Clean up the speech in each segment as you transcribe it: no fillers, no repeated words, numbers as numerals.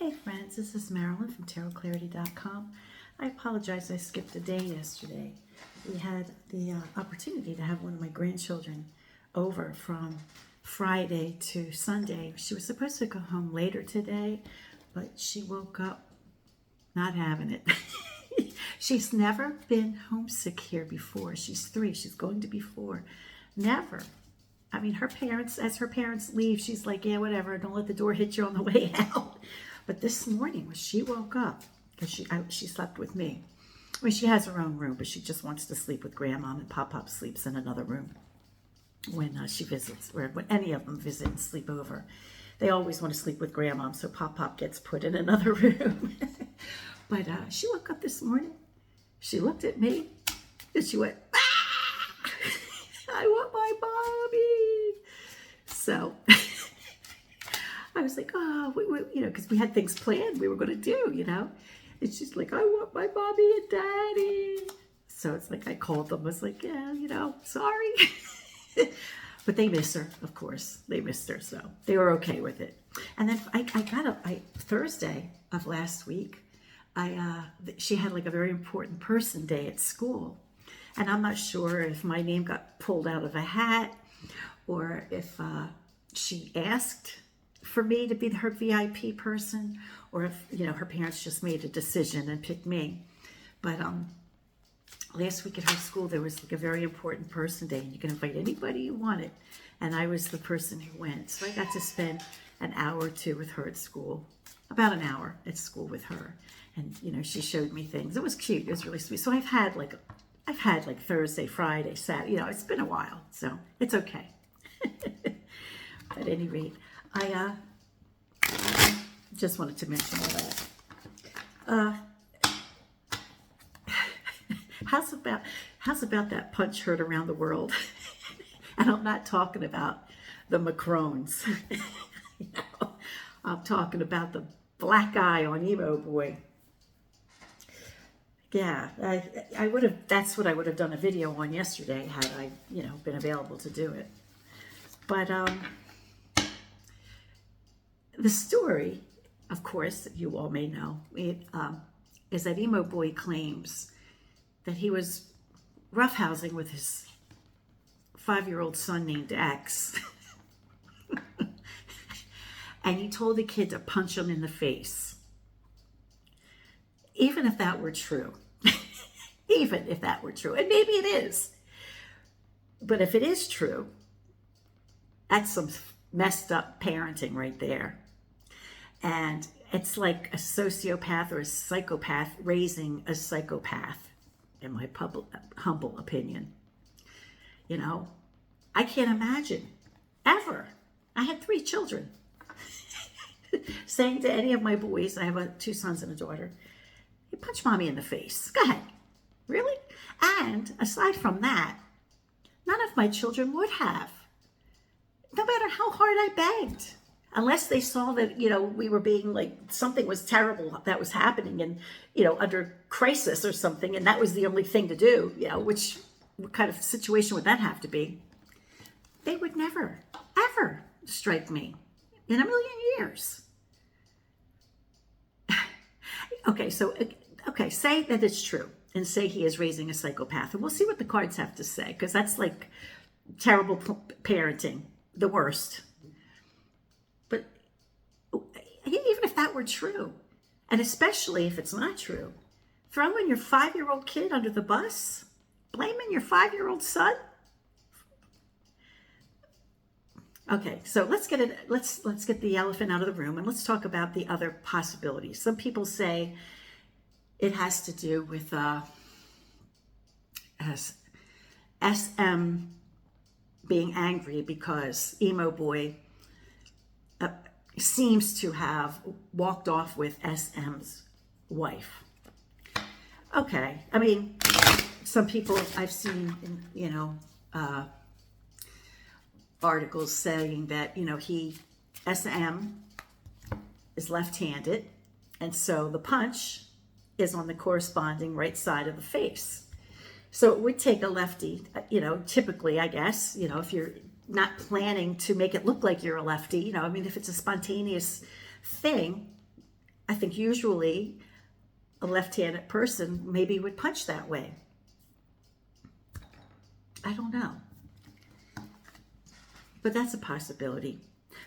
Hey friends, this is Marilyn from tarotclarity.com. I apologize I skipped a day yesterday. We had the opportunity to have one of my grandchildren over from Friday to Sunday. She was supposed to go home later today, but she woke up not having it. She's never been homesick here before. She's 3. She's going to be 4. Never. I mean, her parents, as her parents leave, she's like, yeah, whatever. Don't let the door hit you on the way out. But this morning, when she woke up, because she slept with me. I mean, she has her own room, but she just wants to sleep with Grandma, and Pop-Pop sleeps in another room when she visits, or when any of them visit and sleep over. They always want to sleep with Grandma, so Pop-Pop gets put in another room. But she woke up this morning. She looked at me, and she went, ah! I want my mommy. So I was like, oh, because we had things planned we were going to do, And she's like, I want my mommy and daddy. So it's like I called them. I was like, yeah, sorry. But they miss her, of course. They missed her, so they were okay with it. And then I got Thursday of last week, she had like a very important person day at school. And I'm not sure if my name got pulled out of a hat or if she asked for me to be her VIP person, or if, her parents just made a decision and picked me. But last week at her school, there was like a very important person day, and you can invite anybody you wanted. And I was the person who went. So I got to spend an hour or two with her at school, about an hour at school with her. And, she showed me things. It was cute. It was really sweet. So I've had like Thursday, Friday, Saturday, it's been a while, so it's okay. At any rate, I just wanted to mention all that. How's about that punch heard around the world? And I'm not talking about the Macrones. I'm talking about the black eye on Emo Boy. Yeah, I would have. That's what I would have done a video on yesterday had I, been available to do it. But the story, of course, that you all may know, is that Emo Boy claims that he was roughhousing with his 5-year-old son named X. And he told the kid to punch him in the face. Even if that were true. Even if that were true. And maybe it is. But if it is true, that's some messed up parenting right there. And it's like a sociopath or a psychopath raising a psychopath, in my humble opinion. I can't imagine, ever. I had 3 children. Saying to any of my boys, I have 2 sons and a daughter, you punch mommy in the face. Go ahead. Really? And aside from that, none of my children would have. No matter how hard I begged. Unless they saw that, we were being like, something was terrible that was happening and, under crisis or something. And that was the only thing to do, what kind of situation would that have to be? They would never, ever strike me in a million years. Okay, say that it's true and say he is raising a psychopath. And we'll see what the cards have to say, because that's like terrible parenting, the worst. But even if that were true, and especially if it's not true, throwing your 5-year-old kid under the bus, blaming your 5-year-old son. Okay, so let's get the elephant out of the room and let's talk about the other possibilities. Some people say it has to do with SM being angry because Emo Boy seems to have walked off with SM's wife. Okay, I mean, some people I've seen, articles saying that, SM is left-handed, and so the punch is on the corresponding right side of the face. So it would take a lefty, typically, I guess, if you're not planning to make it look like you're a lefty, if it's a spontaneous thing, I think usually a left-handed person maybe would punch that way. I don't know. But that's a possibility.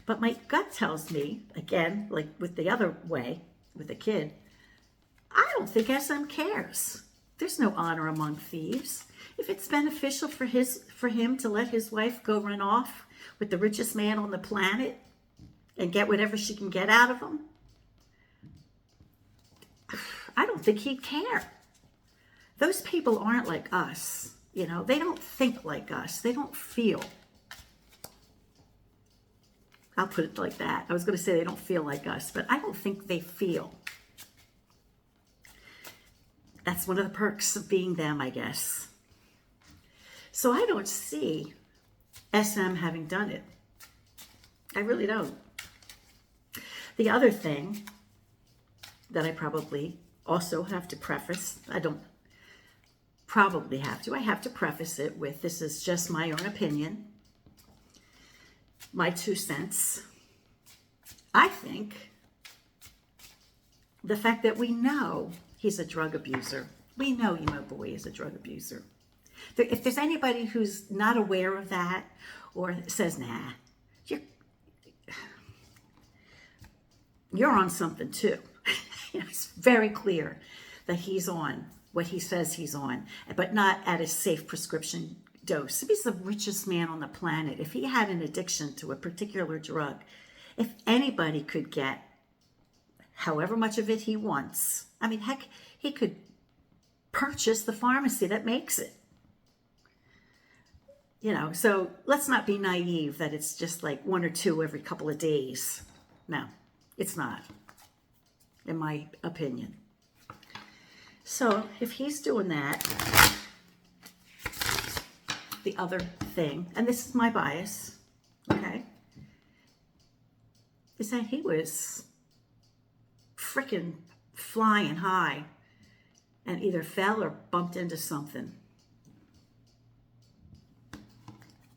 But my gut tells me, again, like with the other way, with the kid, I don't think SM cares. There's no honor among thieves. If it's beneficial for him to let his wife go run off with the richest man on the planet and get whatever she can get out of him, I don't think he'd care. Those people aren't like us. You know, they don't think like us. They don't feel. I'll put it like that. I was going to say they don't feel like us, but I don't think they feel. That's one of the perks of being them, I guess. So I don't see SM having done it. I really don't. The other thing that I probably also have to preface, I don't probably have to, I have to preface it with, this is just my own opinion, my 2 cents. I think the fact that we know he's a drug abuser, we know Emo Boy is a drug abuser. If there's anybody who's not aware of that or says, nah, you're on something too. It's very clear that he's on what he says he's on, but not at a safe prescription dose. If he's the richest man on the planet, if he had an addiction to a particular drug, if anybody could get however much of it he wants, I mean, heck, he could purchase the pharmacy that makes it. You know, so let's not be naive that it's just like 1 or 2 every couple of days. No, it's not, in my opinion. So if he's doing that, the other thing, and this is my bias, okay, is that he was freaking flying high and either fell or bumped into something.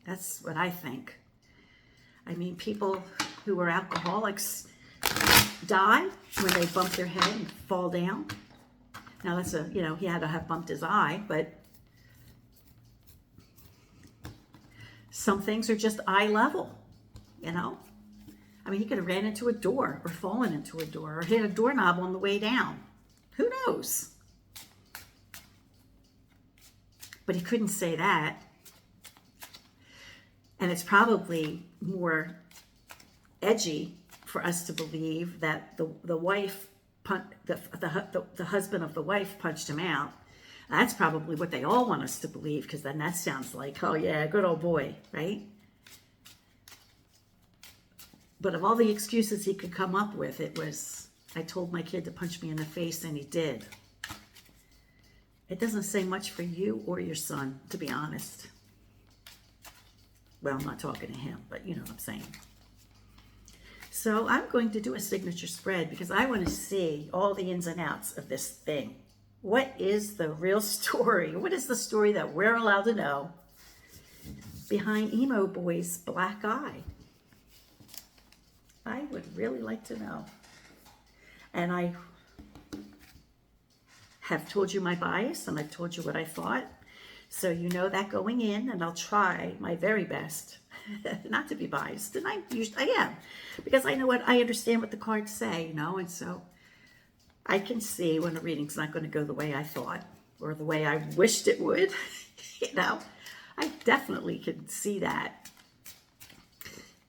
That's what I think. I mean, people who are alcoholics die when they bump their head and fall down. Now that's he had to have bumped his eye, but some things are just eye level, you know? I mean, he could have ran into a door or fallen into a door or hit a doorknob on the way down. Who knows? But he couldn't say that. And it's probably more edgy for us to believe that the wife, the husband of the wife punched him out. That's probably what they all want us to believe, because then that sounds like, oh yeah, good old boy, right? But of all the excuses he could come up with, it was, I told my kid to punch me in the face, and he did. It doesn't say much for you or your son, to be honest. Well, I'm not talking to him, but you know what I'm saying. So I'm going to do a signature spread because I want to see all the ins and outs of this thing. What is the real story? What is the story that we're allowed to know behind Emo Boy's black eye? I would really like to know. And I have told you my bias, and I've told you what I thought. So you know that going in, and I'll try my very best not to be biased. And I am, because I understand what the cards say, you know, and so I can see when a reading's not going to go the way I thought or the way I wished it would. You know, I definitely can see that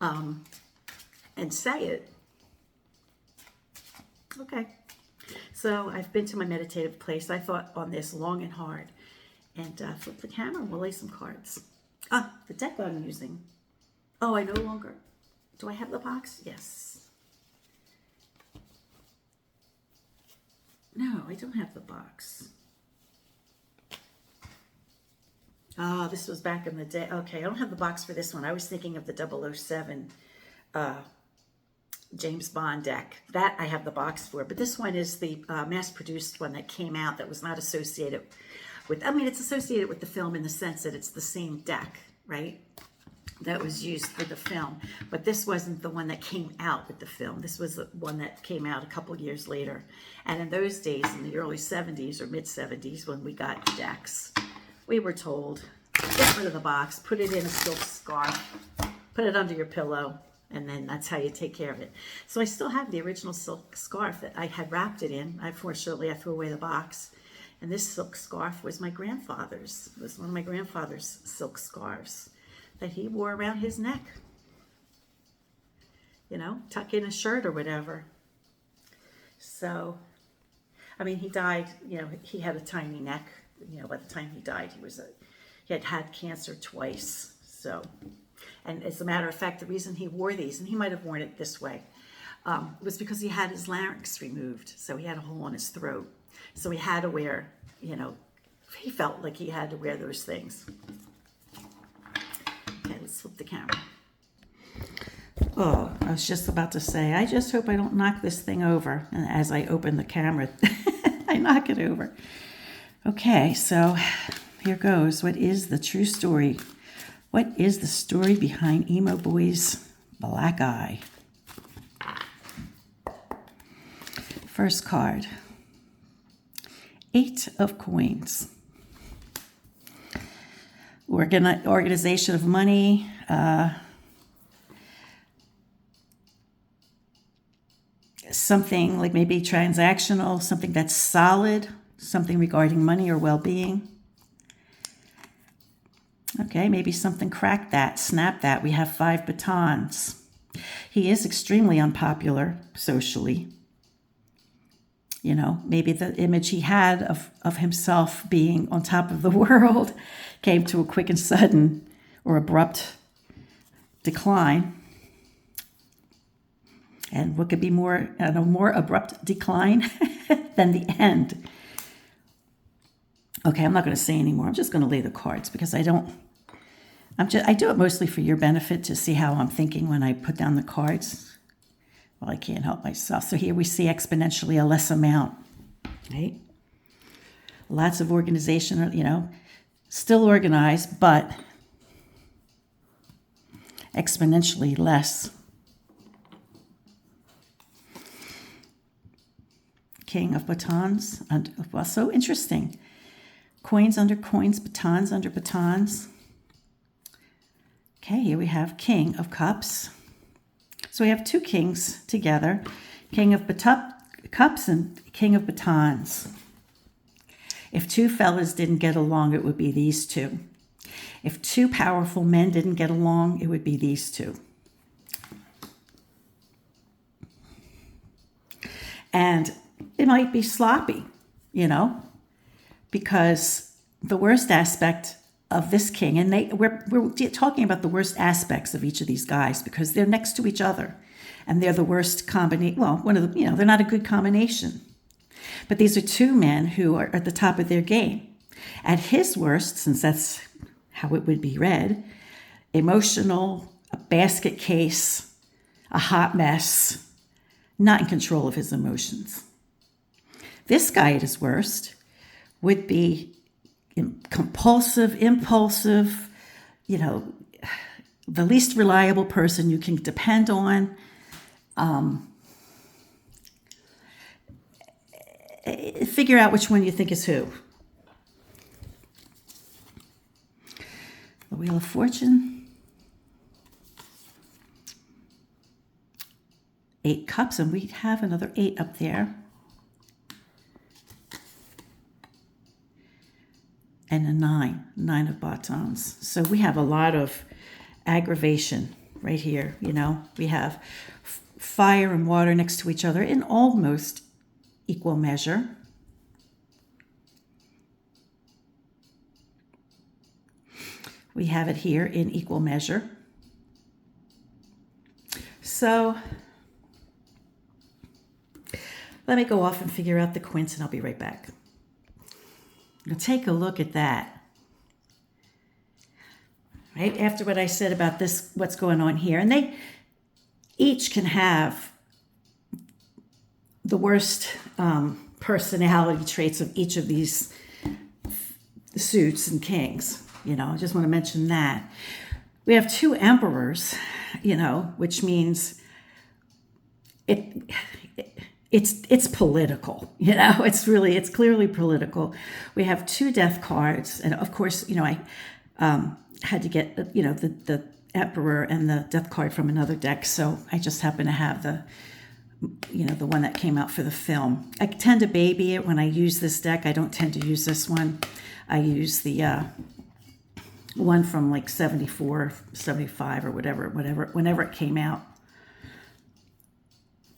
and say it. Okay. So I've been to my meditative place. I thought on this long and hard, and flip the camera and we'll lay some cards. The deck I'm using. Oh, I no longer. Do I have the box? Yes. No, I don't have the box. Oh, this was back in the day. Okay, I don't have the box for this one. I was thinking of the 007 James Bond deck. That I have the box for. But this one is the mass-produced one that came out that was not associated with, I mean, it's associated with the film in the sense that it's the same deck, right? that was used for the film. But this wasn't the one that came out with the film. This was the one that came out a couple years later. And in those days, in the early 70s or mid 70s, when we got decks, we were told, get rid of the box, put it in a silk scarf, put it under your pillow, and then that's how you take care of it. So I still have the original silk scarf that I had wrapped it in. Unfortunately, I threw away the box. And this silk scarf was my grandfather's. It was one of my grandfather's silk scarves that he wore around his neck. You know, tuck in a shirt or whatever. So, I mean, he died, you know, he had a tiny neck. You know, by the time he died, he had had cancer twice. So, and as a matter of fact, the reason he wore these, and he might have worn it this way, was because he had his larynx removed. So he had a hole in his throat. So he had to wear, you know, he felt like he had to wear those things. Okay, let's flip the camera. Oh, I was just about to say, I just hope I don't knock this thing over. And as I open the camera, I knock it over. Okay, so here goes. What is the true story? What is the story behind Emo Boy's black eye? First card. 8 of coins. Organization of money. Something like maybe transactional, something that's solid, something regarding money or well-being. Okay, maybe something cracked that, snapped that. We have 5 batons. He is extremely unpopular socially. You know, maybe the image he had of himself being on top of the world came to a quick and sudden or abrupt decline. And what could be more abrupt decline than the end? Okay, I'm not going to say anymore. I'm just going to lay the cards because I do it mostly for your benefit to see how I'm thinking when I put down the cards. Well, I can't help myself. So here we see exponentially a less amount, right? Lots of organization, you know, still organized, but exponentially less. King of batons. Well, so interesting. Coins under coins, batons under batons. Okay, here we have King of Cups. So we have 2 kings together, King of Cups and King of Batons. If 2 fellas didn't get along, it would be these 2. If 2 powerful men didn't get along, it would be these 2. And it might be sloppy, you know, because the worst aspect of this king, and we're talking about the worst aspects of each of these guys because they're next to each other, and they're the worst combination. Well, one of the, you know, they're not a good combination. But these are 2 men who are at the top of their game. At his worst, since that's how it would be read, emotional, a basket case, a hot mess, not in control of his emotions. This guy at his worst would be compulsive, impulsive, you know, the least reliable person you can depend on. Figure out which one you think is who. The Wheel of Fortune. 8 cups, and we have another 8 up there. And a 9 of batons. So we have a lot of aggravation right here. You know, we have fire and water next to each other in almost equal measure. We have it here in equal measure. So let me go off and figure out the quints, and I'll be right back. Now take a look at that. Right after what I said about this, what's going on here, and they each can have the worst personality traits of each of these suits and kings. You know, I just want to mention that. we have two emperors, which means it it's political, it's clearly political. We have two death cards, and of course, I had to get the emperor and the death card from another deck, so I just happen to have the one that came out for the film. I tend to baby it when I use this deck. I don't tend to use this one. I use the one from like 74, 75 or whenever it came out.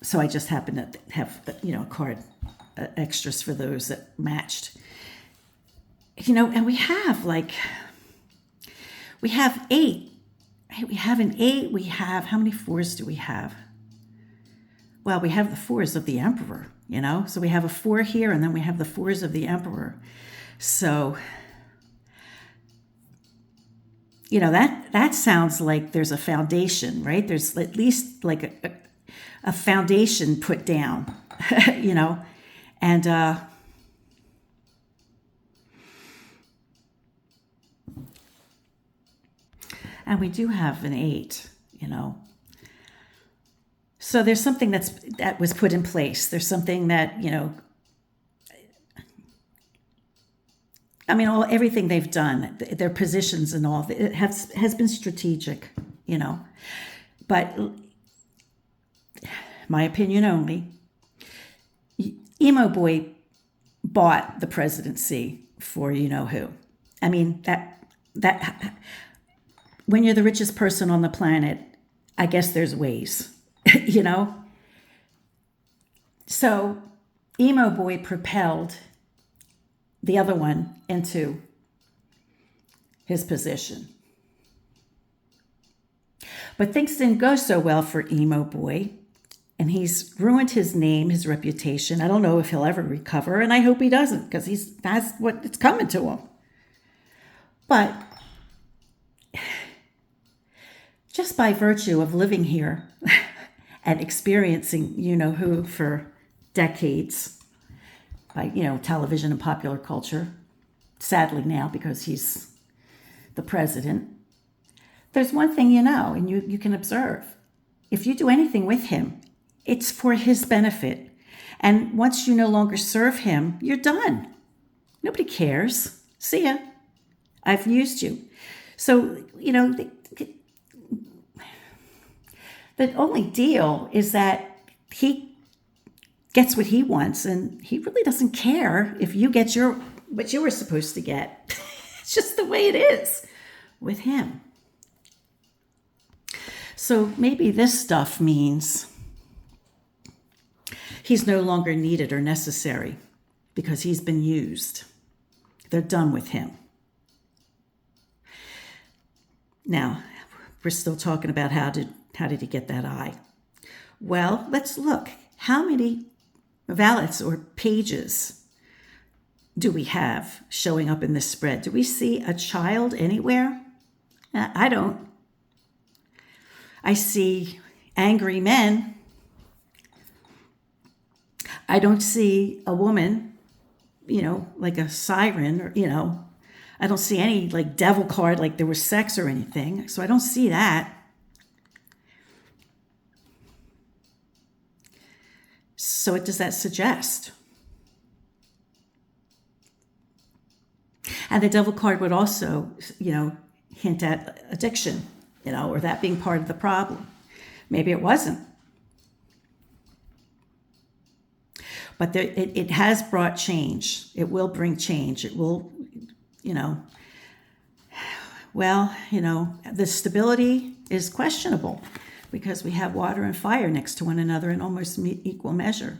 So I just happen to have, a card extras for those that matched. And we have eight. We have an eight. We have, how many fours do we have? Well, we have the fours of the emperor, So we have a four here, and then we have the fours of the emperor. So, that sounds like there's a foundation, right? There's at least like a foundation put down, and we do have an eight, So there's something that was put in place. There's something that, everything they've done, their positions and all, it has been strategic, But my opinion only, Emo Boy bought the presidency for who. That when you're the richest person on the planet, I guess there's ways, So Emo Boy propelled the other one into his position. But things didn't go so well for Emo Boy, and he's ruined his name, his reputation. I don't know if he'll ever recover, and I hope he doesn't, because that's what it's coming to him. But just by virtue of living here and experiencing who for decades, by television and popular culture, sadly now because he's the president, there's one thing and you can observe. If you do anything with him, it's for his benefit. And once you no longer serve him, you're done. Nobody cares. See ya. I've used you. So, the only deal is that he gets what he wants, and he really doesn't care if you get what you were supposed to get. It's just the way it is with him. So maybe this stuff means he's no longer needed or necessary because he's been used. They're done with him. Now, we're still talking about how did he get that eye? Well, let's look. How many valets or pages do we have showing up in this spread? Do we see a child anywhere? I don't. I see angry men. I don't see a woman, like a siren, or, I don't see any like devil card, like there was sex or anything. So I don't see that. So what does that suggest? And the devil card would also, hint at addiction, or that being part of the problem. Maybe it wasn't. But it has brought change. It will bring change. It will, the stability is questionable because we have water and fire next to one another in almost equal measure.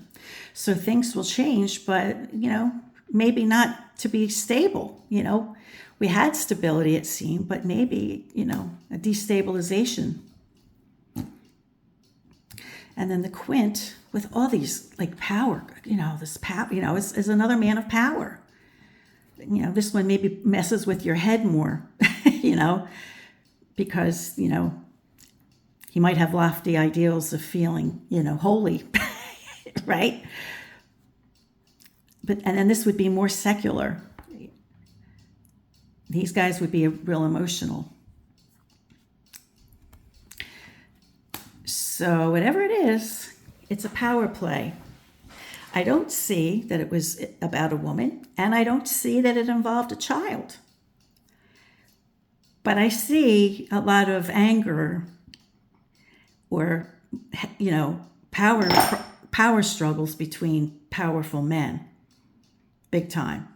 So things will change, but, maybe not to be stable. We had stability, it seemed, but maybe, a destabilization. And then the quint with all these like power, this power, is another man of power. This one maybe messes with your head more, because, he might have lofty ideals of feeling, holy, right? And then this would be more secular. These guys would be real emotional. So whatever it is, it's a power play. I don't see that it was about a woman, and I don't see that it involved a child. But I see a lot of anger or, power struggles between powerful men, big time.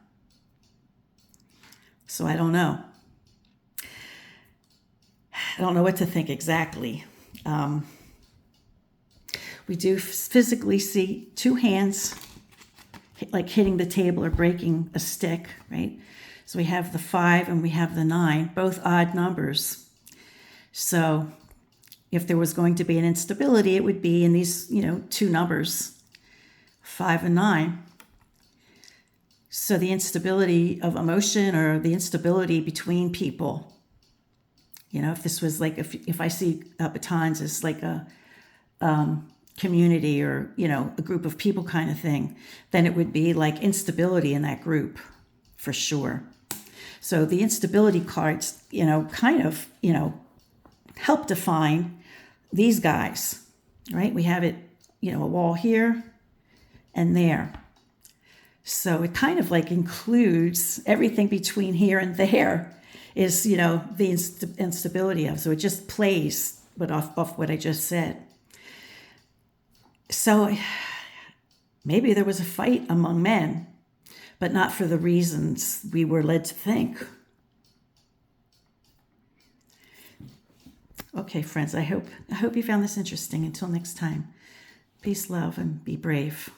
So I don't know. I don't know what to think exactly. We do physically see two hands like hitting the table or breaking a stick, right? So we have the 5 and we have the 9, both odd numbers. So if there was going to be an instability, it would be in these, two numbers, 5 and 9. So the instability of emotion or the instability between people, if this was like, if I see batons as like a community or, a group of people kind of thing, then it would be like instability in that group for sure. So the instability cards, help define these guys, right? We have it, a wall here and there. So it kind of like includes everything between here and there is, the instability of. So it just plays off what I just said. So maybe there was a fight among men, but not for the reasons we were led to think. Okay, friends, I hope you found this interesting. Until next time, peace, love, and be brave.